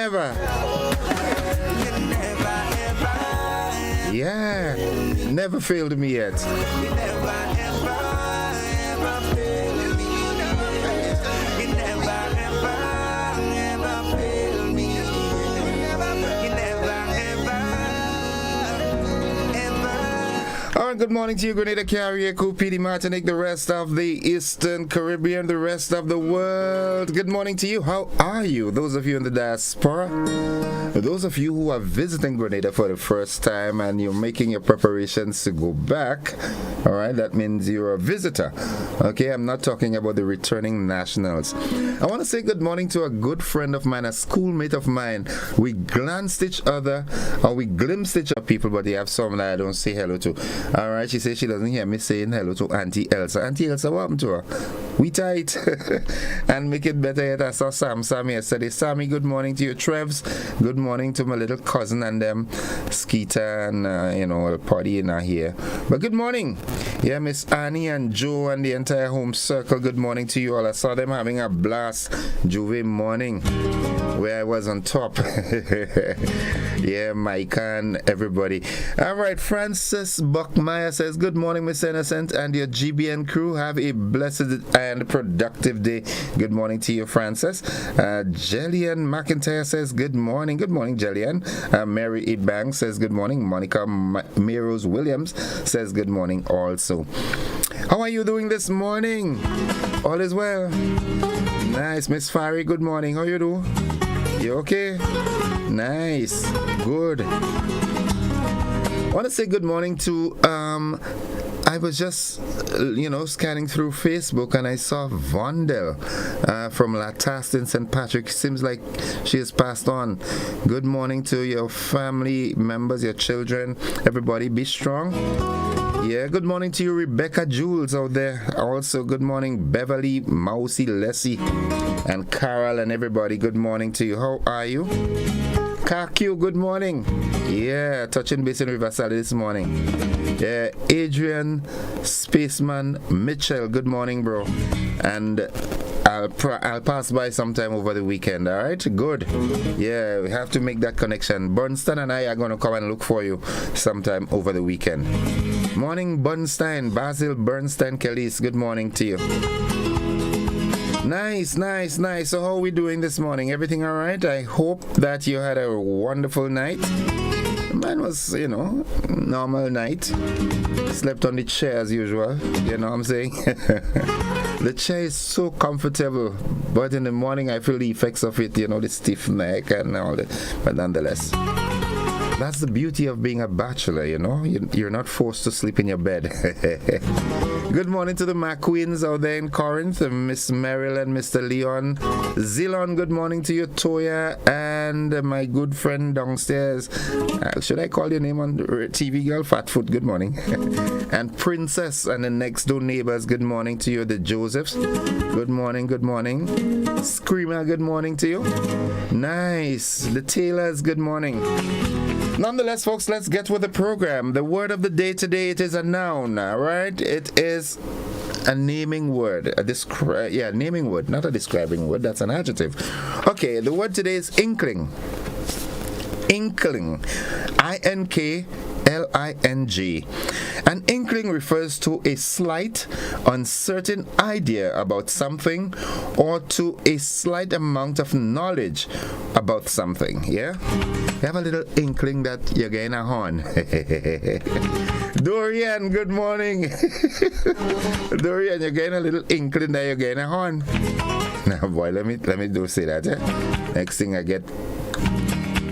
never. Yeah, never failed me yet. Alright, good morning to you, Grenada, Carrier, Coupé, Martinique, the rest of the Eastern Caribbean, the rest of the world. Good morning to you. How are you? Those of you in the diaspora, those of you who are visiting Grenada for the first time and you're making your preparations to go back, alright, that means you're a visitor. Okay, I'm not talking about the returning nationals. I want to say good morning to a good friend of mine, a schoolmate of mine. We glanced each other, or we glimpsed each other, people, but they have some that I don't say hello to. Alright, she says she doesn't hear me saying hello to Auntie Elsa. Auntie Elsa, what happened to her? We tight. And make it better yet, I saw Sam yesterday. Sammy, good morning to you. Trevs, good morning to my little cousin and them. Skeeter and, you know, a party in here. But good morning. Yeah, Miss Annie and Joe and the entire home circle, good morning to you all. I saw them having a blast Juve morning where I was on top. Yeah, Mike and everybody. Alright, Francis Buckmeyer says, good morning, Miss Innocent and your GBN crew. Have a blessed and productive day. Good morning to you, Francis. Jillian McIntyre says, good morning. Good morning, Jillian. Mary Ebang says, good morning. Monica Meros Williams says, good morning also. How are you doing this morning? All is well? Nice. Miss Fari, good morning. How you do? You okay? Nice. Good. I want to say good morning to, I was just, scanning through Facebook and I saw Vondel from Latast in St. Patrick. Seems like she has passed on. Good morning to your family members, your children. Everybody be strong. Yeah, good morning to you, Rebecca Jules out there. Also, good morning, Beverly, Mousy, Leslie, and Carol and everybody. Good morning to you. How are you? Kakyu, good morning. Yeah, touching base in Riverside this morning. Yeah, Adrian Spaceman Mitchell, good morning, bro. And I'll pass by sometime over the weekend, all right? Good. Yeah, we have to make that connection. Bernstein and I are going to come and look for you sometime over the weekend. Morning, Bernstein, Basil Bernstein Kelly's, good morning to you. Nice. So how are we doing this morning? Everything all right? I hope that you had a wonderful night. Mine was, normal night. Slept on the chair as usual. You know what I'm saying? The chair is so comfortable, but in the morning I feel the effects of it, the stiff neck and all that. But nonetheless, that's the beauty of being a bachelor, You're not forced to sleep in your bed. Good morning to the McQueens out there in Corinth, Miss Merrill and Mr. Leon. Zilon, good morning to you, Toya, and my good friend downstairs. Should I call your name on TV, girl? Fatfoot, good morning. And Princess and the next door neighbors, good morning to you, the Josephs. Good morning. Screamer, good morning to you. Nice. The Taylors, good morning. Nonetheless, folks, let's get with the program. The word of the day today, it is a noun, all right? It is a naming word, naming word, not a describing word. That's an adjective. Okay, the word today is inkling. Inkling. INKLING. An inkling refers to a slight, uncertain idea about something or to a slight amount of knowledge about something, yeah? You have a little inkling that you're getting a horn. Dorian, good morning. Dorian, you're getting a little inkling that you're getting a horn. Now, boy, let me do say that, yeah? Next thing I get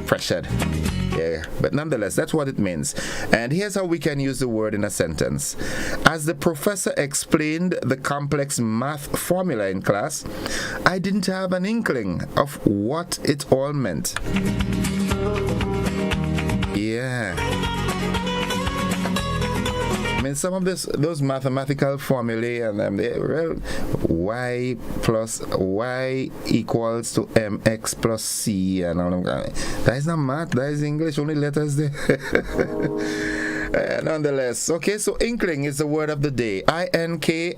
pressured. Yeah, but nonetheless, that's what it means. And here's how we can use the word in a sentence. As the professor explained the complex math formula in class, I didn't have an inkling of what it all meant. Yeah. I mean, some of those mathematical formulae and y plus y equals to mx plus c and all of that. That is not math, that is English, only letters there. Nonetheless, okay, so inkling is the word of the day. INKILING.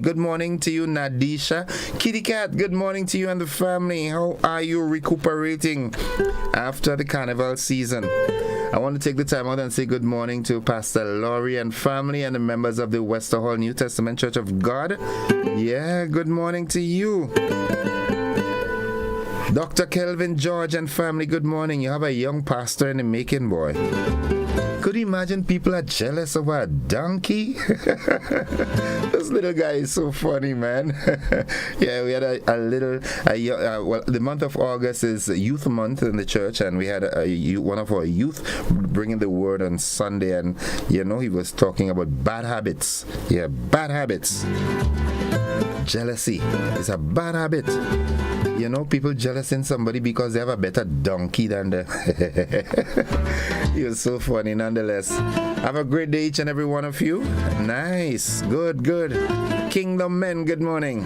Good morning to you, Nadisha. Kitty Cat, good morning to you and the family. How are you recuperating after the carnival season? I want to take the time out and say good morning to Pastor Laurie and family and the members of the Wester Hall New Testament Church of God. Yeah, good morning to you. Dr. Kelvin George and family, good morning. You have a young pastor in the making, boy. Could you imagine people are jealous of a donkey? This little guy is so funny, man. Yeah, we had well, the month of August is Youth Month in the church, and we had one of our youth bringing the word on Sunday, and he was talking about bad habits. Yeah, bad habits. Jealousy is a bad habit. People jealous in somebody because they have a better donkey than them. You're so funny nonetheless. Have a great day, each and every one of you. Nice. Good. Kingdom men, good morning.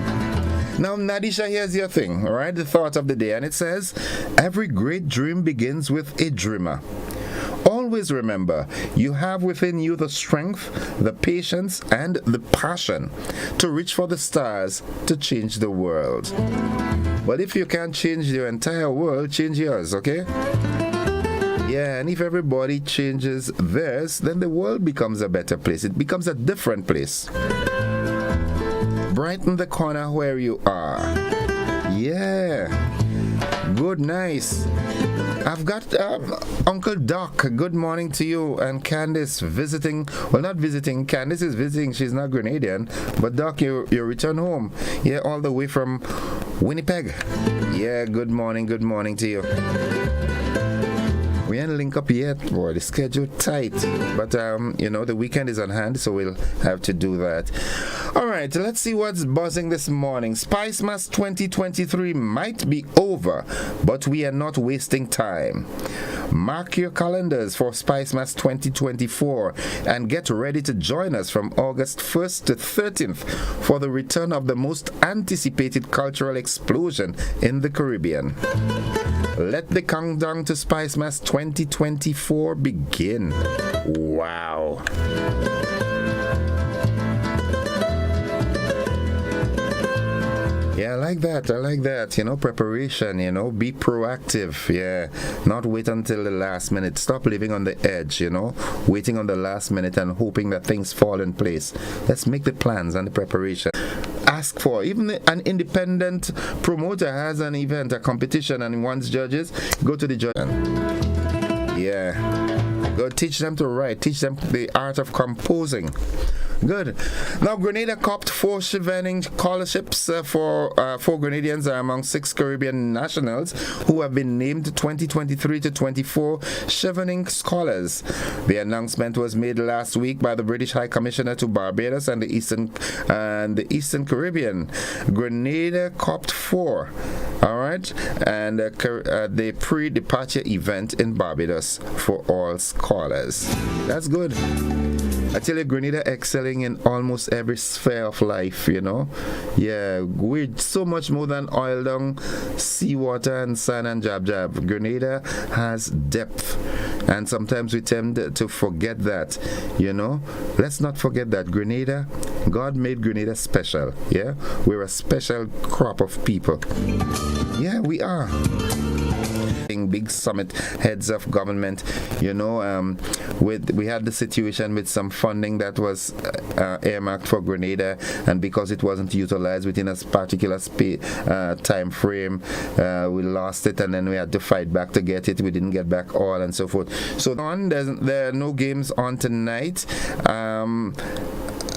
Now, Nadisha, here's your thing, all right? The thought of the day. And it says, every great dream begins with a dreamer. Always remember, you have within you the strength, the patience, and the passion to reach for the stars to change the world. But if you can't change your entire world, change yours, okay? Yeah, and if everybody changes theirs, then the world becomes a better place. It becomes a different place. Brighten the corner where you are. Yeah. Good, nice. I've got Uncle Doc, good morning to you, and Candice visiting. Well, not visiting. Candice is visiting. She's not Grenadian. But Doc, you return home. Yeah, all the way from Winnipeg. Yeah, good morning to you. We ain't link up yet, boy. The schedule tight. But, the weekend is on hand, so we'll have to do that. All right, let's see what's buzzing this morning. Spice Mass 2023 might be over, but we are not wasting time. Mark your calendars for Spice Mass 2024 and get ready to join us from August 1st to 13th for the return of the most anticipated cultural explosion in the Caribbean. Let the countdown to Spice Mass 2024 begin. Wow. Yeah, I like that. Preparation, be proactive. Yeah, not wait until the last minute. Stop living on the edge, waiting on the last minute and hoping that things fall in place. Let's make the plans and the preparation. Ask for, even an independent promoter has an event, a competition, and he wants judges, go to the judge. Yeah, go teach them to write, teach them the art of composing. Good. Now, Grenada copped 4 Chevening scholarships for 4 Grenadians are among 6 Caribbean nationals who have been named 2023 to 24 Chevening scholars. The announcement was made last week by the British High Commissioner to Barbados and the Eastern Caribbean. Grenada copped 4. All right, and the pre-departure event in Barbados for all scholars. That's good. I tell you, Grenada excelling in almost every sphere of life, Yeah, we're so much more than oil dung, seawater, and sun and jab. Grenada has depth, and sometimes we tend to forget that, Let's not forget that Grenada, God made Grenada special, yeah? We're a special crop of people. Yeah, we are. Big summit, heads of government, we had the situation with some funding that was earmarked for Grenada, and because it wasn't utilized within a particular time frame, we lost it, and then we had to fight back to get it. We didn't get back all, and so forth. So there are no games on tonight.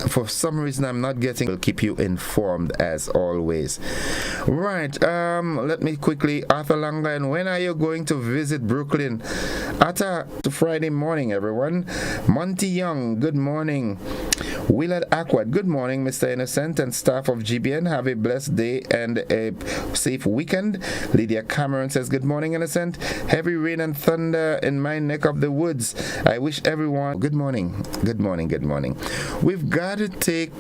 For some reason I'm not getting. Will keep you informed as always. Right, let me quickly, Arthur Langan, when are you going to visit Brooklyn? Arthur, to Friday morning, everyone. Monty Young, good morning. Willard Aquad, good morning, Mr. Innocent and staff of GBN. Have a blessed day and a safe weekend. Lydia Cameron says, good morning, Innocent. Heavy rain and thunder in my neck of the woods. I wish everyone good morning. We've got to take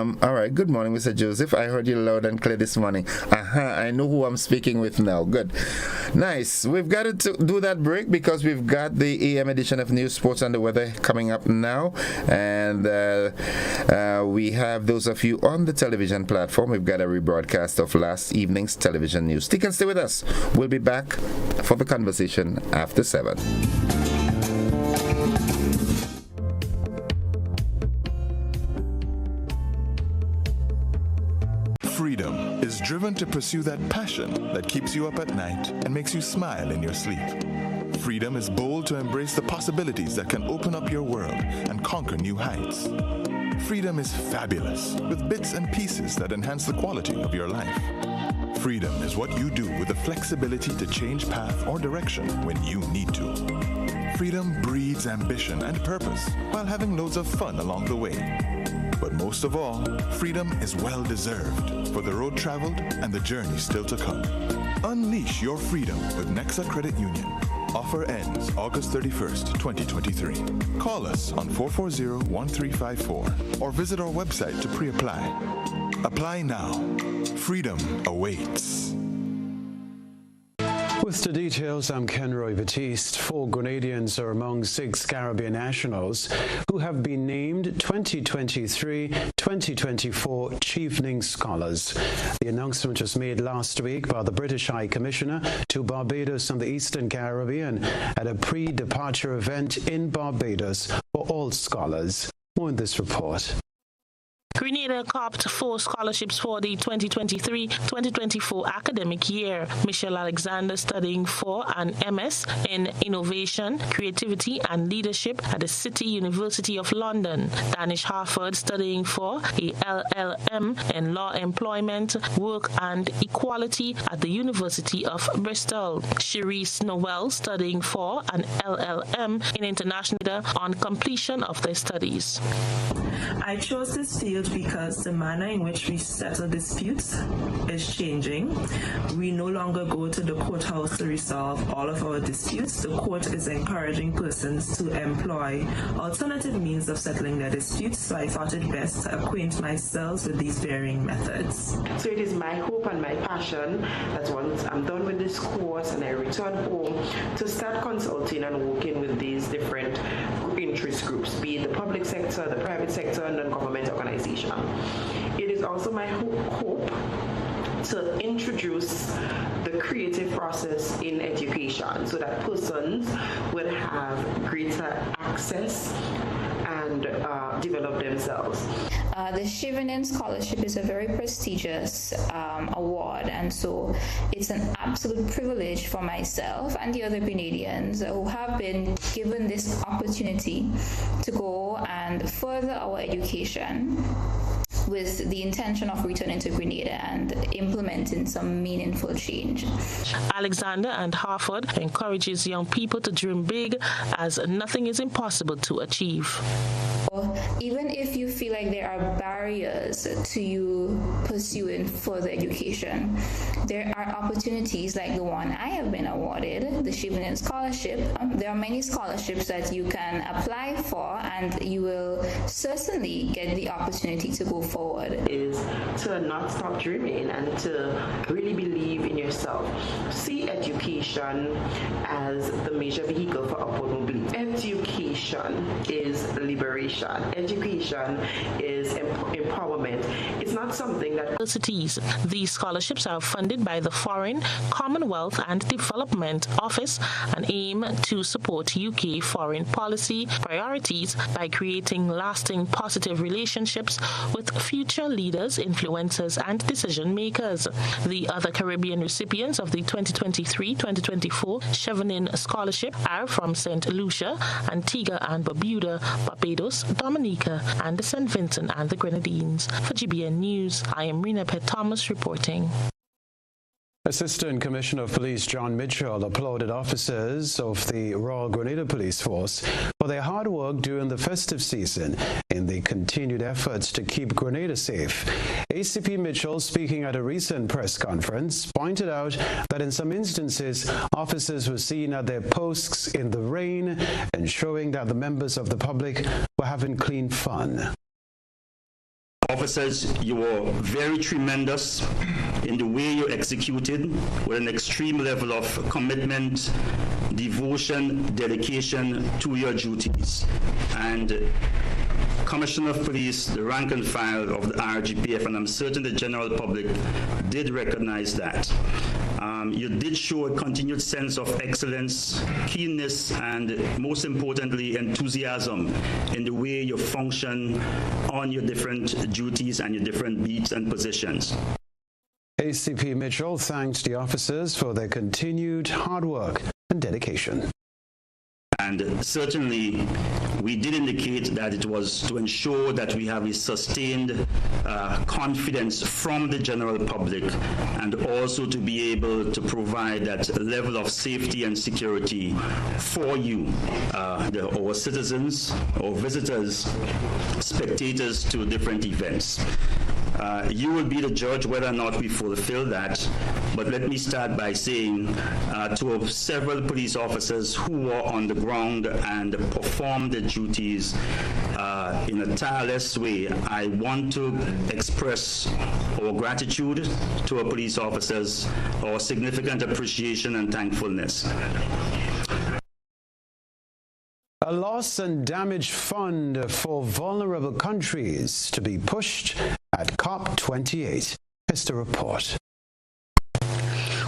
All right. Good morning, Mr. Joseph. I heard you loud and clear this morning. I know who I'm speaking with now. Good. Nice. We've got to do that break because we've got the AM edition of News, Sports, and the Weather coming up now. And we have those of you on the television platform. We've got a rebroadcast of last evening's television news. Stick and stay with us. We'll be back for the conversation after 7. Freedom is driven to pursue that passion that keeps you up at night and makes you smile in your sleep. Freedom is bold to embrace the possibilities that can open up your world and conquer new heights. Freedom is fabulous with bits and pieces that enhance the quality of your life. Freedom is what you do with the flexibility to change path or direction when you need to. Freedom breeds ambition and purpose while having loads of fun along the way. But most of all, freedom is well-deserved for the road traveled and the journey still to come. Unleash your freedom with Nexa Credit Union. Offer ends August 31st, 2023. Call us on 440-1354 or visit our website to pre-apply. Apply now. Freedom awaits. With the details, I'm Kenroy Batiste. 4 Grenadians are among 6 Caribbean nationals who have been named 2023-2024 Chevening Scholars. The announcement was made last week by the British High Commissioner to Barbados and the Eastern Caribbean at a pre-departure event in Barbados for all scholars. More in this report. Grenada copped 4 scholarships for the 2023-2024 academic year. Michelle Alexander studying for an MS in Innovation, Creativity and Leadership at the City University of London. Danish Harford studying for a LLM in Law Employment, Work and Equality at the University of Bristol. Cherise Noel studying for an LLM in International on completion of their studies. I chose this field because the manner in which we settle disputes is changing. We no longer go to the courthouse to resolve all of our disputes. The court is encouraging persons to employ alternative means of settling their disputes, so I thought it best to acquaint myself with these varying methods. So it is my hope and my passion that once I'm done with this course and I return home to start consulting and working with these different interest groups, be it the public sector, the private sector, and non-government organization. It is also my hope to introduce the creative process in education so that persons would have greater access and develop themselves. The Chevening Scholarship is a very prestigious award, and so it's an absolute privilege for myself and the other Grenadians who have been given this opportunity to go and further our education with the intention of returning to Grenada and implementing some meaningful change. Alexander and Harford encourages young people to dream big, as nothing is impossible to achieve. Even if you feel like there are barriers to you pursuing further education, there are opportunities like the one I have been awarded, the Chevening Scholarship. There are many scholarships that you can apply for, and you will certainly get the opportunity to go forward. Is to not stop dreaming and to really believe in yourself. See education as the major vehicle for upward mobility. Education is liberation. Education is empowerment. It's not something that... Universities. These scholarships are funded by the Foreign, Commonwealth and Development Office and aim to support UK foreign policy priorities by creating lasting positive relationships with future leaders, influencers and decision makers. The other Caribbean recipients of the 2023-2024 Chevening Scholarship are from St. Lucia, Antigua and Barbuda, Barbados, Dominica and St. Vincent and the Grenadines. For GBN News, I am Rena Pett Thomas reporting. Assistant Commissioner of Police John Mitchell applauded officers of the Royal Grenada Police Force for their hard work during the festive season in the continued efforts to keep Grenada safe. ACP Mitchell, speaking at a recent press conference, pointed out that in some instances, officers were seen at their posts in the rain, ensuring that the members of the public were having clean fun. Officers, you were very tremendous in the way you executed with an extreme level of commitment, devotion, dedication to your duties. And Commissioner of Police, the rank and file of the RGPF, and I'm certain the general public did recognize that. You did show a continued sense of excellence, keenness, and most importantly, enthusiasm in the way you function on your different duties and your different beats and positions. ACP Mitchell thanked the officers for their continued hard work and dedication. And certainly, we did indicate that it was to ensure that we have a sustained confidence from the general public, and also to be able to provide that level of safety and security for you, our citizens, or visitors, spectators to different events. You will be the judge whether or not we fulfill that, but let me start by saying to several police officers who were on the ground and performed their duties in a tireless way, I want to express our gratitude to our police officers, our significant appreciation and thankfulness. A loss and damage fund for vulnerable countries to be pushed at COP28. Here's the report.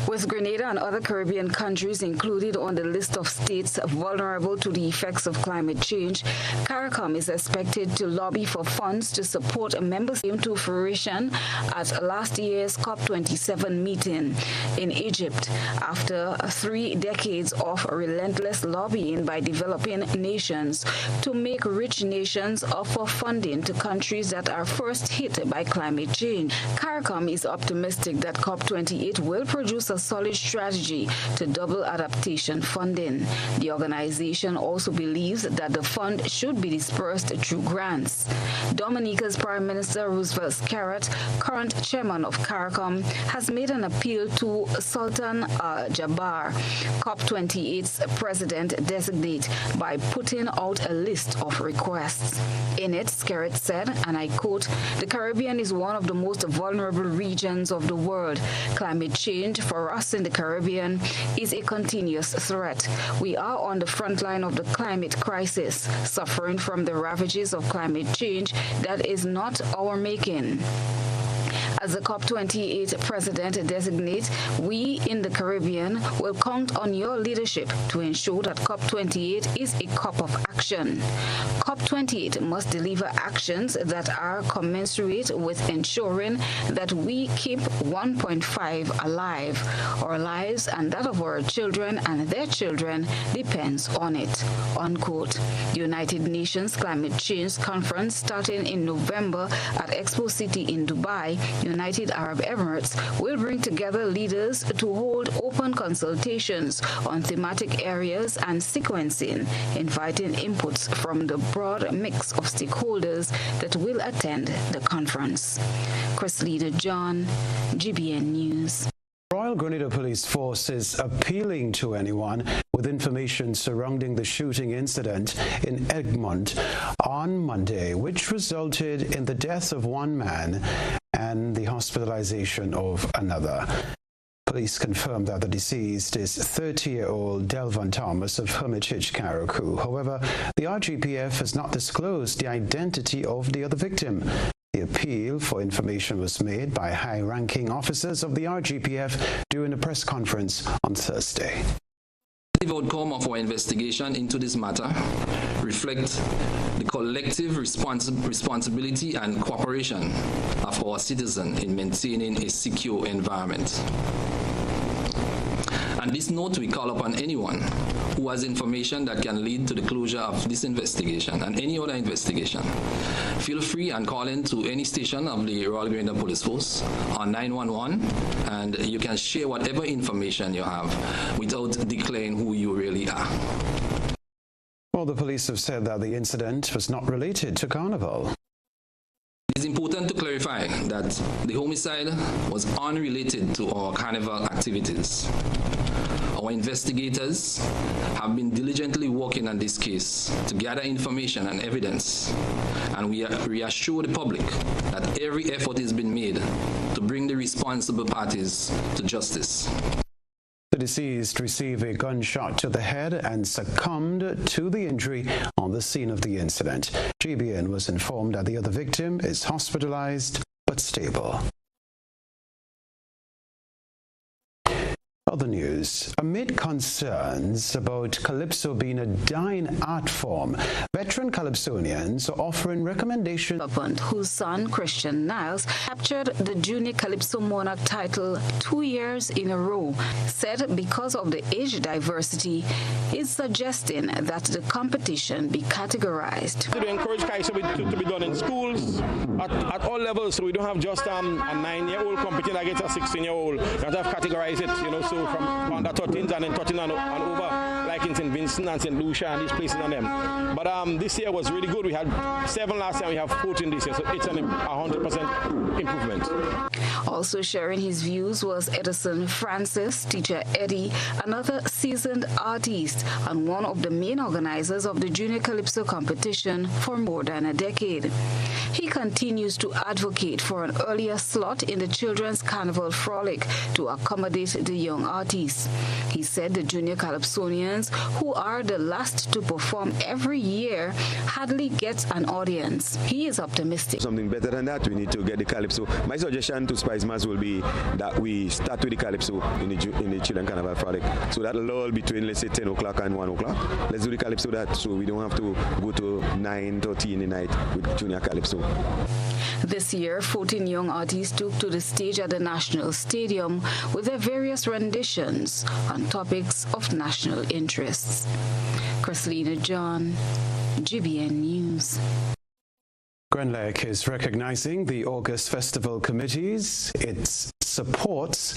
With Grenada and other Caribbean countries included on the list of states vulnerable to the effects of climate change, CARICOM is expected to lobby for funds to support a member state to fruition at last year's COP27 meeting in Egypt, after 3 decades of relentless lobbying by developing nations to make rich nations offer funding to countries that are first hit by climate change. CARICOM is optimistic that COP28 will produce a solid strategy to double adaptation funding. The organization also believes that the fund should be dispersed through grants. Dominica's Prime Minister Roosevelt Scarrett, current chairman of CARICOM, has made an appeal to Sultan Al-Jaber, COP28's president-designate, by putting out a list of requests. In it, Scarrett said, and I quote, "The Caribbean is one of the most vulnerable regions of the world. Climate change for us in the Caribbean is a continuous threat. We are on the front line of the climate crisis, suffering from the ravages of climate change that is not our making." As the COP28 president-designate, we in the Caribbean will count on your leadership to ensure that COP28 is a COP of action. COP28 must deliver actions that are commensurate with ensuring that we keep 1.5 alive. Our lives and that of our children and their children depends on it, unquote. The United Nations Climate Change Conference, starting in November at Expo City in Dubai, United Arab Emirates, will bring together leaders to hold open consultations on thematic areas and sequencing, inviting inputs from the broad mix of stakeholders that will attend the conference. Chrislina John, GBN News. Royal Grenada Police Force is appealing to anyone with information surrounding the shooting incident in Egmont on Monday, which resulted in the death of one man and the hospitalization of another. Police confirmed that the deceased is 30-year-old Delvon Thomas of Hermitage, Carriacou. However, the RGPF has not disclosed the identity of the other victim. The appeal for information was made by high-ranking officers of the RGPF during a press conference on Thursday. The outcome of our investigation into this matter reflects the collective responsibility and cooperation of our citizens in maintaining a secure environment. On this note, we call upon anyone who has information that can lead to the closure of this investigation and any other investigation. Feel free and call in to any station of the Royal Grenada Police Force on 911, and you can share whatever information you have without declaring who you really are. Well, the police have said that the incident was not related to Carnival. It is important to clarify that the homicide was unrelated to our Carnival activities. Our investigators have been diligently working on this case to gather information and evidence, and we reassure the public that every effort is being made to bring the responsible parties to justice. The deceased received a gunshot to the head and succumbed to the injury on the scene of the incident. GBN was informed that the other victim is hospitalized but stable. Other news. Amid concerns about calypso being a dying art form, veteran calypsonians are offering recommendations. Whose son, Christian Niles, captured the Junior Calypso Monarch title 2 years in a row, said because of the age diversity, is suggesting that the competition be categorized. We encourage calypso to be done in schools at all levels, so we don't have just a 9-year-old competing against a 16-year-old. We have to categorize it, so from under 13s and then 13 and over, like in St. Vincent and St. Lucia and these places and them. But this year was really good. We had 7 last year, we have 14 this year, so it's an 100% improvement. Also sharing his views was Edison Francis, teacher Eddie, another seasoned artist and one of the main organizers of the Junior Calypso competition for more than a decade. He continues to advocate for an earlier slot in the Children's Carnival Frolic to accommodate the young artists. He said the junior calypsonians, who are the last to perform every year, hardly gets an audience. He is optimistic. Something better than that, we need to get the calypso. My suggestion to Spice Mass will be that we start with the calypso in the Children's Carnival Frolic. So that lull between, let's say, 10 o'clock and 1 o'clock. Let's do the calypso that, so we don't have to go to 9, 13 in the night with junior calypso. This year, 14 young artists took to the stage at the National Stadium with their various renditions on topics of national interests. Chrislina John, GBN News. Grenlec is recognizing the August Festival committees its supports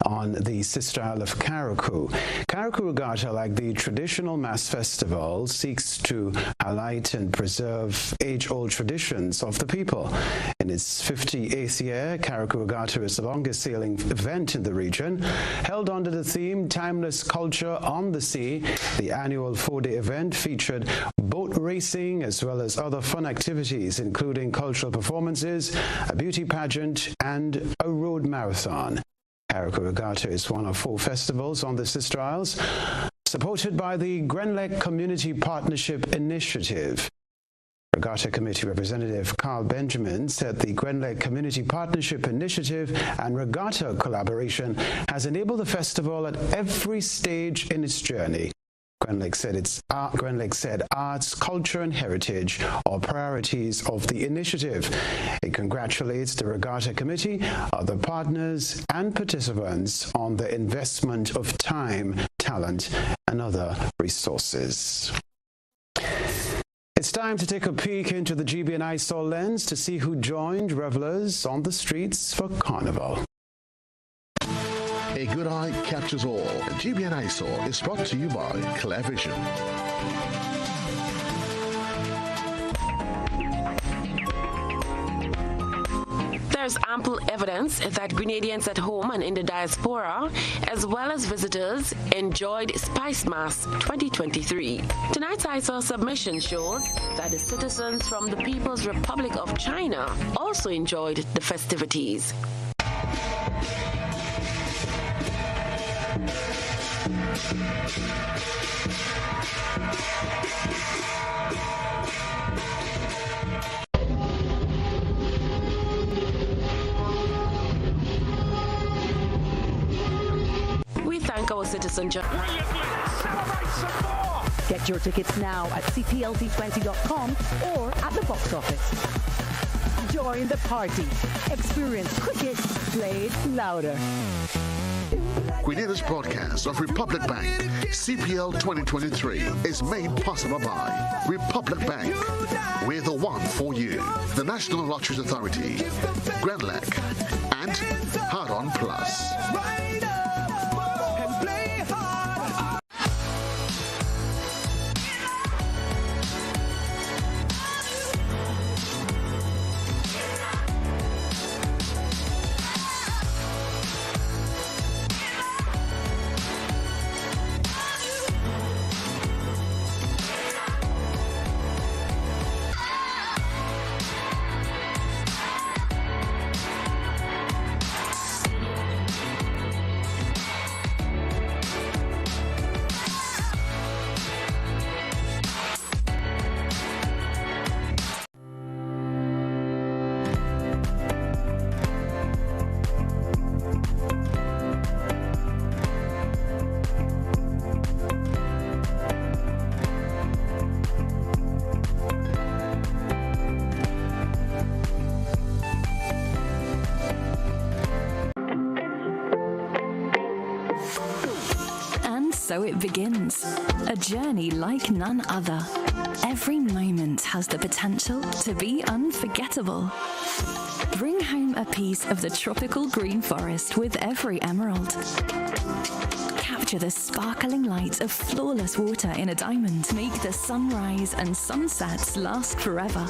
on the Sister Isle of Carriacou. Carriacou Regatta, like the traditional mass festival, seeks to highlight and preserve age-old traditions of the people. In its 58th year, Carriacou Regatta is the longest sailing event in the region. Held under the theme Timeless Culture on the Sea, the annual 4-day event featured boat racing as well as other fun activities, including cultural performances, a beauty pageant, and a road marathon. Carriacou Regatta is one of 4 festivals on the Sister Isles, supported by the Grenlec Community Partnership Initiative. Regatta Committee Representative Carl Benjamin said the Grenlec Community Partnership Initiative and regatta collaboration has enabled the festival at every stage in its journey. Grenlec said arts, culture and heritage are priorities of the initiative. It congratulates the Regatta Committee, other partners and participants on the investment of time, talent and other resources. It's time to take a peek into the GBN eyesore lens to see who joined revelers on the streets for Carnival. A good eye captures all. GBN Eyesore is brought to you by Clear Vision. There's ample evidence that Grenadians at home and in the diaspora, as well as visitors, enjoyed Spice Mass 2023. Tonight's eyesore submission shows that the citizens from the People's Republic of China also enjoyed the festivities. We thank our citizen. Get your tickets now at cplc20.com or at the box office. Join the party. Experience cricket played louder. Grenada's broadcast of Republic Bank CPL 2023 is made possible by Republic Bank. We're the one for you. The National Lotteries Authority, Grenlec, and Hard On Plus. so it begins. A journey like none other. Every moment has the potential to be unforgettable. Bring home a piece of the tropical green forest with every emerald. Capture the sparkling light of flawless water in a diamond. Make the sunrise and sunsets last forever.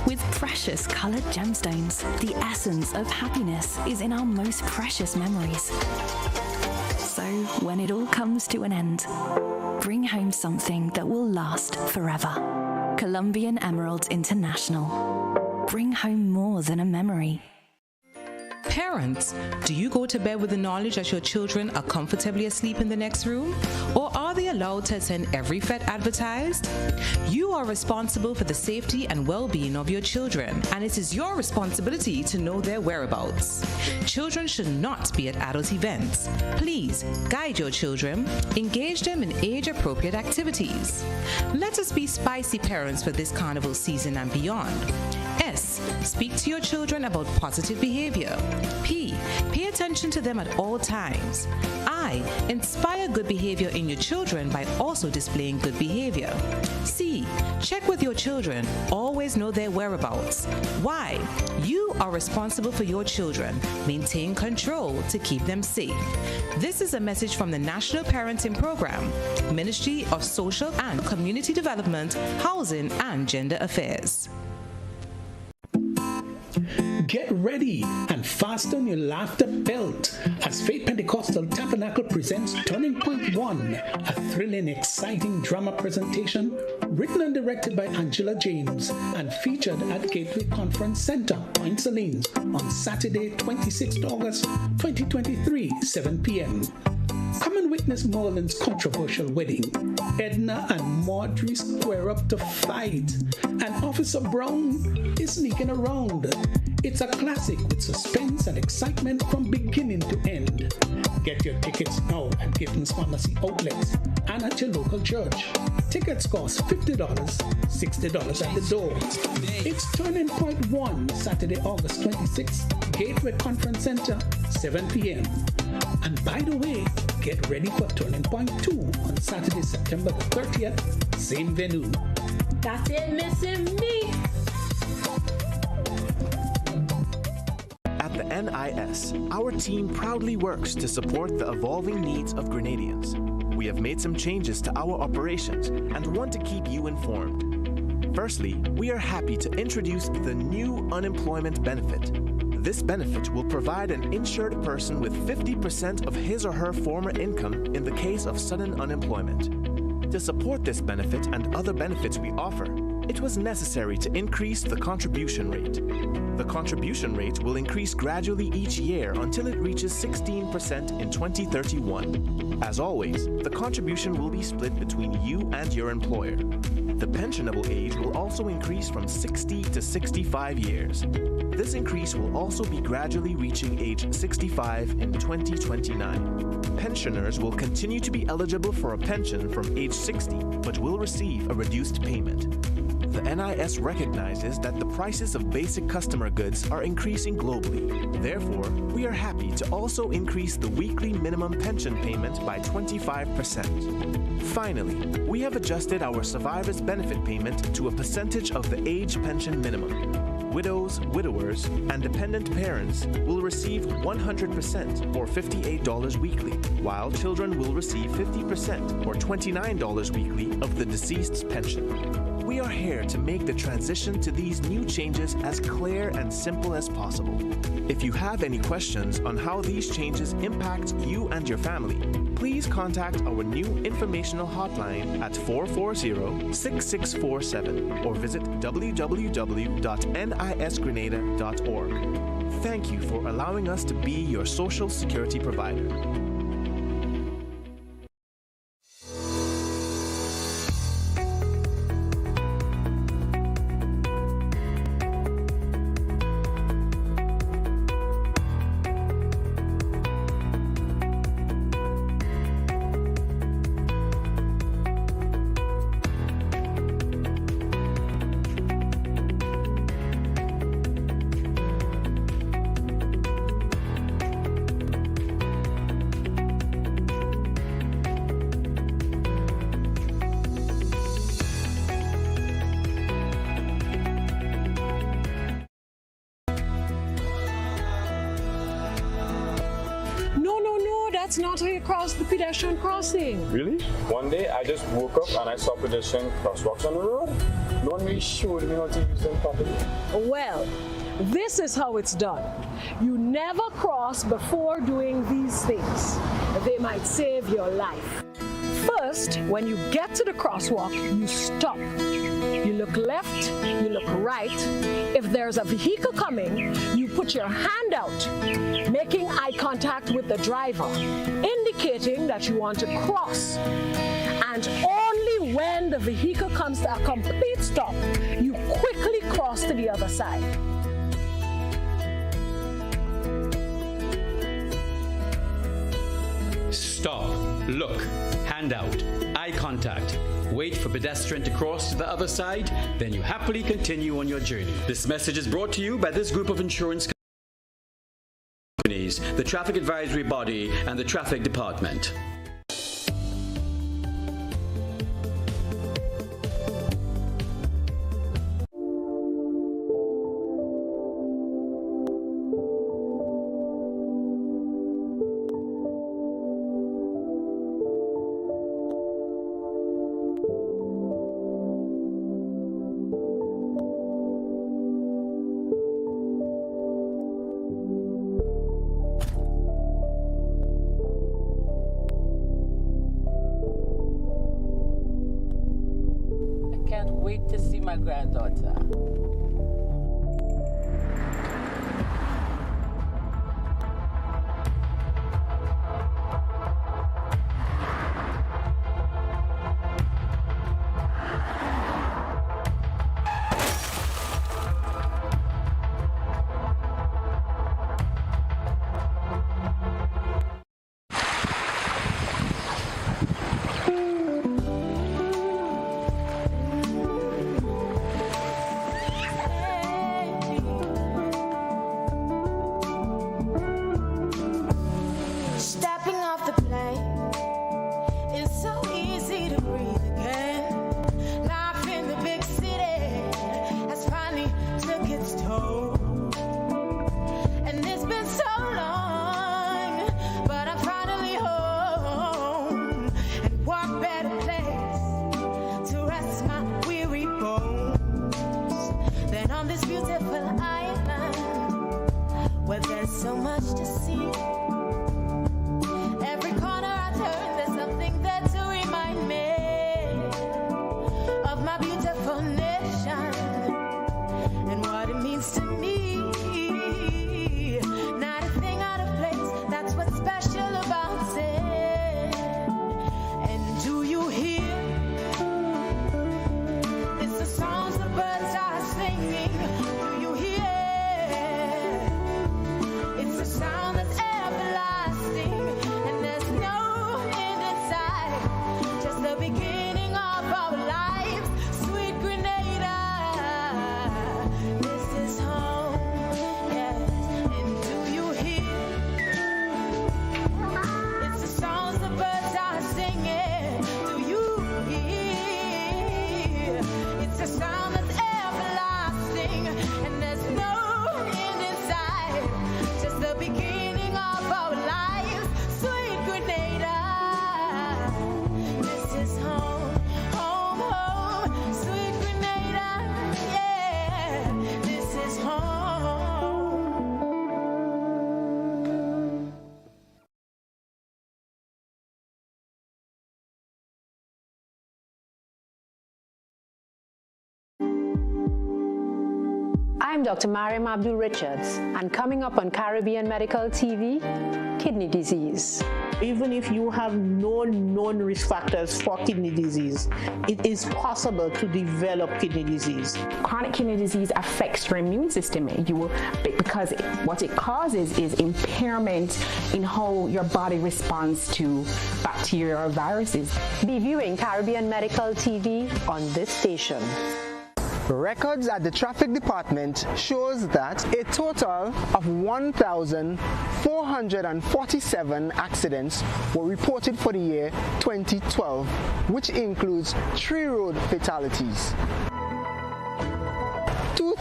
With precious colored gemstones, the essence of happiness is in our most precious memories. So, when it all comes to an end, bring home something that will last forever. Colombian Emerald International. Bring home more than a memory. Parents, do you go to bed with the knowledge that your children are comfortably asleep in the next room? Or are they allowed to attend every fete advertised? You are responsible for the safety and well-being of your children, and it is your responsibility to know their whereabouts. Children should not be at adult events. Please guide your children, engage them in age-appropriate activities. Let us be spicy parents for this carnival season and beyond. S. Speak to your children about positive behavior. P. Pay attention to them at all times. I. Inspire good behavior in your children by also displaying good behavior. C. Check with your children. Always know their whereabouts. Y. You are responsible for your children. Maintain control to keep them safe. This is a message from the National Parenting Program, Ministry of Social and Community Development, Housing and Gender Affairs. Get ready and fasten your laughter belt as Faith Pentecostal Tabernacle presents Turning Point 1, a thrilling, exciting drama presentation written and directed by Angela James and featured at Gateway Conference Center, Point Salines, on Saturday, 26th August 2023, 7 p.m. Come and witness Merlin's controversial wedding. Edna and Marjorie square up to fight, and Officer Brown is sneaking around. It's a classic with suspense and excitement from beginning to end. Get your tickets now at Gibbons Pharmacy outlets and at your local church. Tickets cost $50, $60 at the door. It's Turning Point 1, Saturday, August 26th, Gateway Conference Center, 7 p.m. And by the way, get ready for Turning Point 2 on Saturday, September the 30th, same venue. That's it, missing me. At the NIS, our team proudly works to support the evolving needs of Grenadians. We have made some changes to our operations and want to keep you informed. Firstly, we are happy to introduce the new unemployment benefit. This benefit will provide an insured person with 50% of his or her former income in the case of sudden unemployment. To support this benefit and other benefits we offer, it was necessary to increase the contribution rate. The contribution rate will increase gradually each year until it reaches 16% in 2031. As always, the contribution will be split between you and your employer. The pensionable age will also increase from 60 to 65 years. This increase will also be gradually reaching age 65 in 2029. Pensioners will continue to be eligible for a pension from age 60, but will receive a reduced payment. The NIS recognizes that the prices of basic customer goods are increasing globally. Therefore, we are happy to also increase the weekly minimum pension payment by 25%. Finally, we have adjusted our survivor's benefit payment to a percentage of the age pension minimum. Widows, widowers, and dependent parents will receive 100% or $58 weekly, while children will receive 50% or $29 weekly of the deceased's pension. We are here to make the transition to these new changes as clear and simple as possible. If you have any questions on how these changes impact you and your family, please contact our new informational hotline at 440-6647 or visit www.nisgrenada.org. Thank you for allowing us to be your social security provider. That's not how you cross the pedestrian crossing. Really? One day I just woke up and I saw pedestrian crosswalks on the road. No one really showed me how to use them properly. Well, this is how it's done. You never cross before doing these things. They might save your life. First, when you get to the crosswalk, you stop. You look left, you look right. If there's a vehicle coming, you put your hand out, making eye contact with the driver, indicating that you want to cross. And only when the vehicle comes to a complete stop, you quickly cross to the other side. Stop, look, hand out, eye contact. Wait for pedestrian to cross to the other side, then you happily continue on your journey. This message is brought to you by this group of insurance companies, the Traffic Advisory Body, and the Traffic Department. Wait to see my granddaughter. I'm Dr. Mariam Abdul-Richards, and coming up on Caribbean Medical TV, kidney disease. Even if you have no known risk factors for kidney disease, it is possible to develop kidney disease. Chronic kidney disease affects your immune system because what it causes is impairment in how your body responds to bacteria or viruses. Be viewing Caribbean Medical TV on this station. Records at the Traffic Department shows that a total of 1,447 accidents were reported for the year 2012, which includes 3 road fatalities.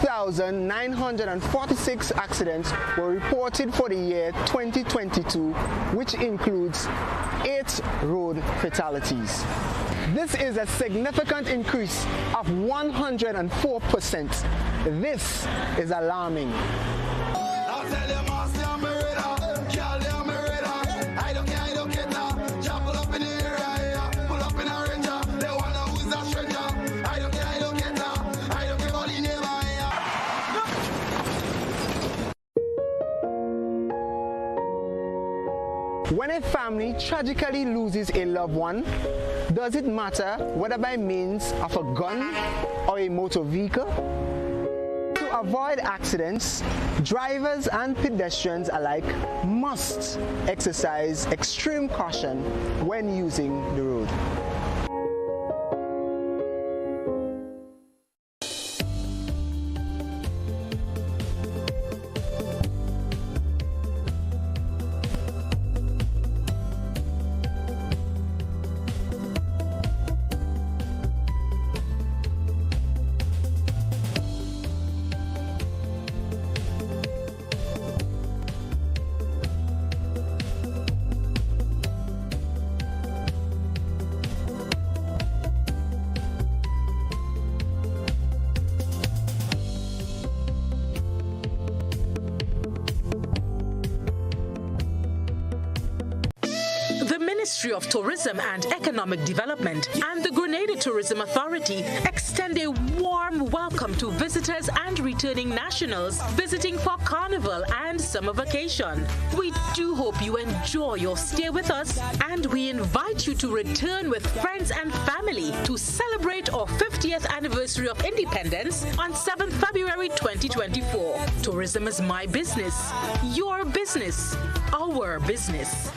2,946 accidents were reported for the year 2022, which includes 8 road fatalities. This is a significant increase of 104%. This is alarming. When a family tragically loses a loved one, does it matter whether by means of a gun or a motor vehicle? To avoid accidents, drivers and pedestrians alike must exercise extreme caution when using the road. The Ministry of Tourism and Economic Development and the Grenada Tourism Authority extend a warm welcome to visitors and returning nationals visiting for Carnival and summer vacation. We do hope you enjoy your stay with us, and we invite you to return with friends and family to celebrate our 50th anniversary of independence on 7th February 2024. Tourism is my business, your business, our business.